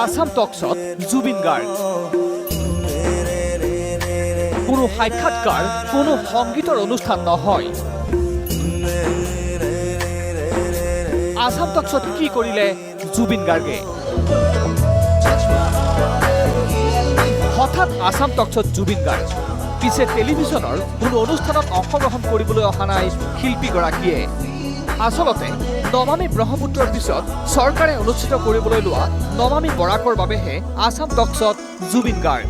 আসাম টকছত জুবিন গাৰ্গ কোনো সাক্ষাৎকাৰ কোনো সংগীতৰ অনুষ্ঠান নহয় আসাম টকছত কি কৰিলে জুবিন গাৰ্গে হঠাৎ আসাম টকছত জুবিন গাৰ্গ পিছে টেলিভিছনৰ কোনো অনুষ্ঠানত অংশগ্ৰহণ কৰিবলৈ অহা নাই শিল্পীগৰাকীয়ে আচলতে নমামি ব্ৰহ্মপুত্ৰৰ পিছত চৰকাৰে অনুষ্ঠিত কৰিবলৈ লোৱা নমামি বৰাকৰ বাবেহে আসাম টকছত জুবিন গাৰ্গ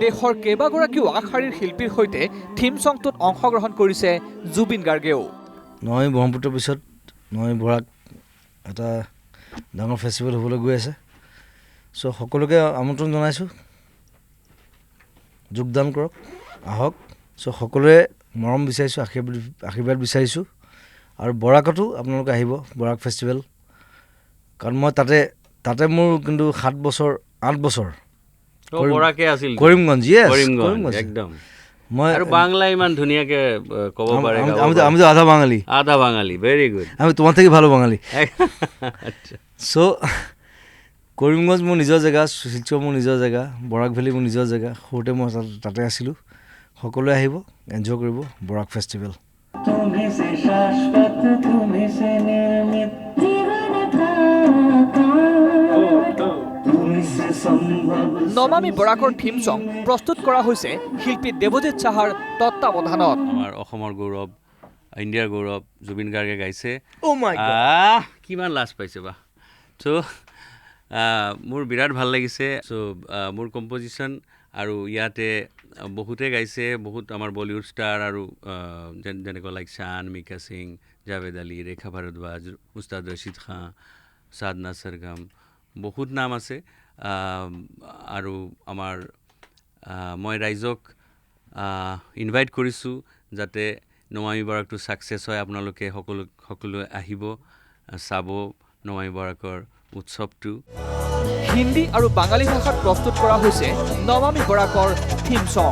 দেশৰ কেইবাগৰাকীও আগশাৰীৰ শিল্পীৰ সৈতে থিম সংটোত অংশগ্ৰহণ কৰিছে জুবিন গাৰ্গেও নমামি ব্ৰহ্মপুত্ৰৰ পিছত নমামি বৰাক এটা ডাঙৰ ফেষ্টিভেল হ'বলৈ গৈ আছে চ' সকলোকে আমন্ত্ৰণ জনাইছোঁ যোগদান কৰক আহক চ' সকলোৱে মৰম বিচাৰিছোঁ আশীৰ্বাদ বিচাৰিছোঁ আৰু বৰাকতো আপোনালোকে আহিব বৰাক ফেষ্টিভেল কাৰণ মই তাতে মোৰ কিন্তু 8 বছৰ বৰাকে আছিল কৰিমগঞ্জ একদম মই আৰু বাংলা ইমান ধুনীয়াকে ক'ব পাৰে আমি তো আধা বাঙালি ভেৰি গুড আমি তোমাৰ থেকে ভালো বাঙালি চ' কৰিমগঞ্জ মোৰ নিজৰ জেগা শিলচৰ মোৰ নিজৰ জেগা বৰাক ভেলী মোৰ নিজৰ জেগা সৰুতে মই তাতে আছিলোঁ সকলোৱে আহিব এনজয় কৰিব বৰাক ফেষ্টিভেল নমামি বৰাকৰ থিম সং প্ৰস্তুত কৰা হৈছে শিল্পী দেৱজিৎ চাহাৰ তত্ত্বাৱধানত আমাৰ অসমৰ গৌৰৱ ইণ্ডিয়াৰ গৌৰৱ জুবিন গাৰ্গে গাইছে কিমান লাজ পাইছে বা চ' মোৰ বিৰাট ভাল লাগিছে চ' মোৰ কম্পজিশ্যন আৰু ইয়াতে বহুতে গাইছে বহুত আমাৰ বলিউড ষ্টাৰ আৰু যেনেকুৱা লাইক শান মিকা সিং জাভেদ আলী ৰেখা ভাৰদ্বাজ উস্তাদ ৰছিদ খান সাধনা সৰগম বহুত নাম আছে আৰু আমাৰ মই ৰাইজক ইনভাইট কৰিছোঁ যাতে নমামি বৰাকটো ছাকচেছ হয় আপোনালোকে সকলোৱে আহিব চাব নমামি বৰাকৰ উৎসৱটো হিন্দী আৰু বাঙালী ভাষাত প্ৰস্তুত কৰা হৈছে নমামি বৰাকৰ থিম সং